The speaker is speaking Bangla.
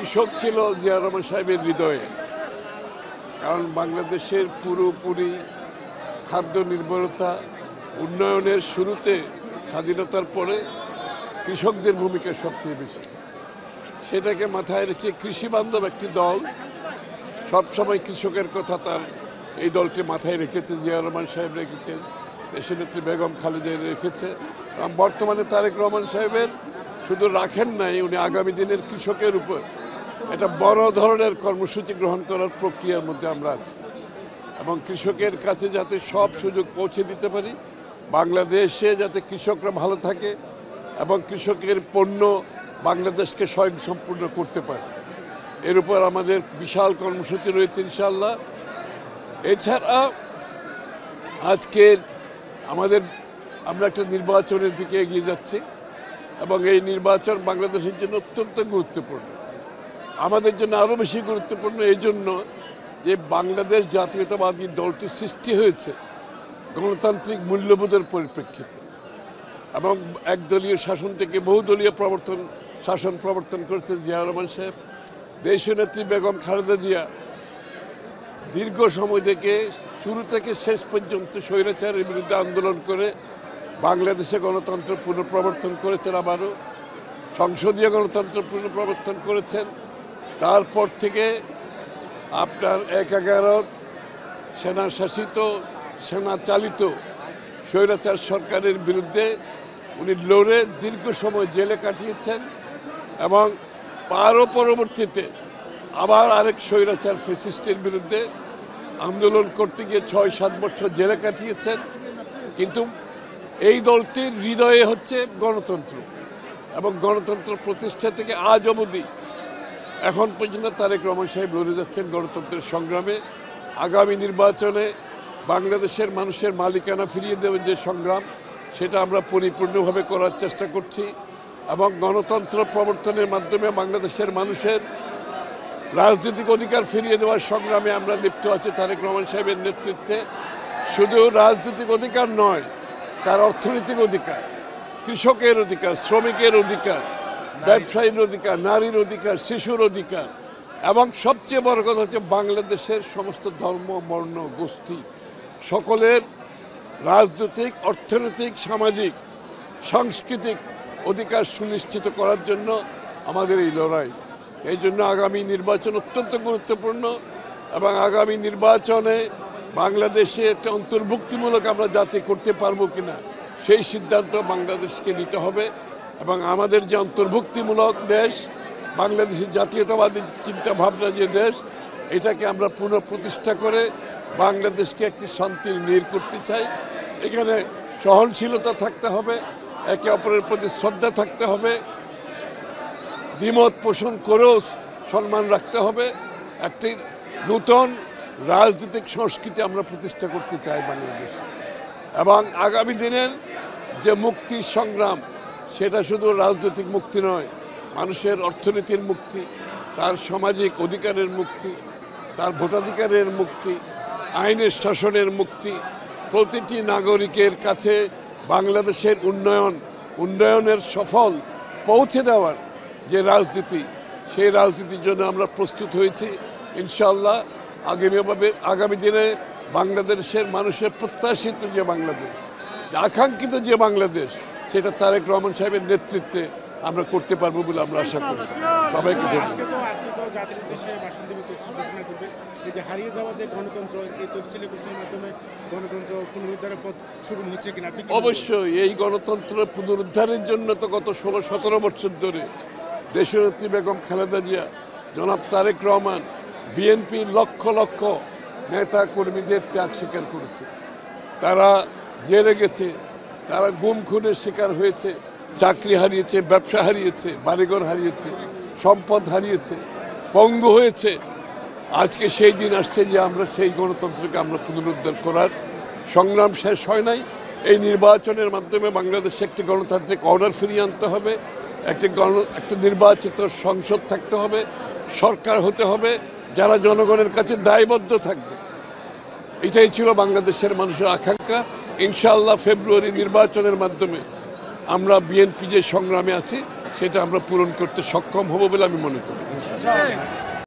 কৃষক ছিল জিয়া রহমান সাহেবের হৃদয়ে। কারণ বাংলাদেশের পুরোপুরি খাদ্য নির্ভরতা উন্নয়নের শুরুতে স্বাধীনতার পরে কৃষকদের ভূমিকা সবচেয়ে বেশি। সেটাকে মাথায় রেখে কৃষি বান্ধব একটি দল সবসময় কৃষকের কথা তার এই দলটি মাথায় রেখেছে। জিয়া রহমান সাহেব রেখেছেন, দেশনেত্রী বেগম খালেদা রেখেছে। বর্তমানে তারেক রহমান সাহেবের শুধু রাখেন নাই, উনি আগামী দিনের কৃষকের উপর একটা বড় ধরনের কর্মসূচি গ্রহণ করার প্রক্রিয়ার মধ্যে আমরা আছি এবং কৃষকের কাছে যাতে সব সুযোগ পৌঁছে দিতে পারি, বাংলাদেশে যাতে কৃষকরা ভালো থাকে এবং কৃষকের পণ্য বাংলাদেশকে স্বয়ংসম্পূর্ণ করতে পারে, এর উপর আমাদের বিশাল কর্মসূচি রয়েছে ইনশাআল্লাহ। এছাড়া আজকের আমরা একটা নির্বাচনের দিকে এগিয়ে যাচ্ছি এবং এই নির্বাচন বাংলাদেশের জন্য অত্যন্ত গুরুত্বপূর্ণ। আমাদের জন্য আরও বেশি গুরুত্বপূর্ণ এই জন্য যে বাংলাদেশ জাতীয়তাবাদী দলটি সৃষ্টি হয়েছে গণতান্ত্রিক মূল্যবোধের পরিপ্রেক্ষিতে এবং একদলীয় শাসন থেকে বহুদলীয় শাসন প্রবর্তন করেছে জিয়া রহমান সাহেব। দেশনেত্রী বেগম খালেদা জিয়া দীর্ঘ সময় থেকে শুরু থেকে শেষ পর্যন্ত স্বৈরাচারের বিরুদ্ধে আন্দোলন করে বাংলাদেশে গণতন্ত্র পুনঃপ্রবর্তন করেছেন, আবারও সংসদীয় গণতন্ত্র পুনঃপ্রবর্তন করেছেন। তারপর থেকে আপনার ১/১১ সেনা শাসিত সেনা চালিত স্বৈরাচার সরকারের বিরুদ্ধে উনি লড়ে দীর্ঘ সময় জেলে কাটিয়েছেন এবং তারও পরবর্তীতে আবার আরেক স্বৈরাচার ফ্যাসিস্টের বিরুদ্ধে আন্দোলন করতে গিয়ে ৬-৭ বছর জেলে কাটিয়েছেন। কিন্তু এই দলটির হৃদয়ে হচ্ছে গণতন্ত্র এবং গণতন্ত্র প্রতিষ্ঠা থেকে আজ অবধি এখন পর্যন্ত তারেক রহমান সাহেব লড়ে যাচ্ছেন গণতন্ত্রের সংগ্রামে। আগামী নির্বাচনে বাংলাদেশের মানুষের মালিকানা ফিরিয়ে দেওয়ার যে সংগ্রাম, সেটা আমরা পরিপূর্ণভাবে করার চেষ্টা করছি এবং গণতন্ত্র প্রবর্তনের মাধ্যমে বাংলাদেশের মানুষের রাজনৈতিক অধিকার ফিরিয়ে দেওয়ার সংগ্রামে আমরা লিপ্ত আছি তারেক রহমান সাহেবের নেতৃত্বে। শুধু রাজনৈতিক অধিকার নয়, তার অর্থনৈতিক অধিকার, কৃষকের অধিকার, শ্রমিকের অধিকার, ব্যবসায়ীর অধিকার, নারীর অধিকার, শিশুর অধিকার এবং সবচেয়ে বড় কথা হচ্ছে বাংলাদেশের সমস্ত ধর্ম, বর্ণ, গোষ্ঠী সকলের রাজনৈতিক, অর্থনৈতিক, সামাজিক, সাংস্কৃতিক অধিকার সুনিশ্চিত করার জন্য আমাদের এই লড়াই। এই জন্য আগামী নির্বাচন অত্যন্ত গুরুত্বপূর্ণ এবং আগামী নির্বাচনে বাংলাদেশে একটা অন্তর্ভুক্তিমূলক আমরা জাতি করতে পারবো কিনা সেই সিদ্ধান্ত বাংলাদেশকে নিতে হবে এবং আমাদের যে অন্তর্ভুক্তিমূলক দেশ, বাংলাদেশের জাতীয়তাবাদী চিন্তাভাবনা যে দেশ, এটাকে আমরা পুনঃপ্রতিষ্ঠা করে বাংলাদেশকে একটি শান্তির নীড় করতে চাই। এখানে সহনশীলতা থাকতে হবে, একে অপরের প্রতি শ্রদ্ধা থাকতে হবে, দ্বিমত পোষণ করেও সম্মান রাখতে হবে। একটি নূতন রাজনৈতিক সংস্কৃতি আমরা প্রতিষ্ঠা করতে চাই বাংলাদেশে এবং আগামী দিনের যে মুক্তির সংগ্রাম, সেটা শুধু রাজনৈতিক মুক্তি নয়, মানুষের অর্থনীতির মুক্তি, তার সামাজিক অধিকারের মুক্তি, তার ভোটাধিকারের মুক্তি, আইনের শাসনের মুক্তি, প্রতিটি নাগরিকের কাছে বাংলাদেশের উন্নয়নের সফল পৌঁছে দেওয়ার যে রাজনীতি, সেই রাজনীতির জন্য আমরা প্রস্তুত হয়েছি ইনশাআল্লাহ। আগামী দিনে বাংলাদেশের মানুষের প্রত্যাশিত যে বাংলাদেশ, আকাঙ্ক্ষিত যে বাংলাদেশ, সেটা তারেক রহমান সাহেবের নেতৃত্বে আমরা করতে পারবো বলে আমরা আশা করি। সবাইকে আজকে তো জাতির উদ্দেশ্যে ভাষণ দেবে, তফসিল ঘোষণা করবে। এই যে হারিয়ে যাওয়া যে গণতন্ত্র, এই তফসিলি ঘোষণার মাধ্যমে গণতন্ত্র পুনরুদ্ধারের পথ সুগম হচ্ছে কিনা? অবশ্যই এই গণতন্ত্র পুনরুদ্ধারের জন্য তো গত 16-17 বছর ধরে দেশনেত্রী বেগম খালেদা জিয়া, জনাব তারেক রহমান, বিএনপির লক্ষ লক্ষ নেতা কর্মীদের ত্যাগ স্বীকার করেছে। তারা জেলে গেছে, তারা গুম খুনের শিকার হয়েছে, চাকরি হারিয়েছে, ব্যবসা হারিয়েছে, বাড়িঘর হারিয়েছে, সম্পদ হারিয়েছে, পঙ্গু হয়েছে। আজকে সেই দিন আসছে যে আমরা সেই গণতন্ত্রকে আমরা পুনরুদ্ধার করার সংগ্রাম শেষ হয় নাই। এই নির্বাচনের মাধ্যমে বাংলাদেশে একটি গণতান্ত্রিক অর্ডার ফিরিয়ে আনতে হবে, একটা নির্বাচিত সংসদ থাকতে হবে, সরকার হতে হবে যারা জনগণের কাছে দায়বদ্ধ থাকবে। এটাই ছিল বাংলাদেশের মানুষের আকাঙ্ক্ষা। ইনশাআল্লাহ ফেব্রুয়ারি নির্বাচনের মাধ্যমে আমরা বিএনপি যে সংগ্রামে আছি সেটা আমরা পূরণ করতে সক্ষম হব বলে আমি মনে করি।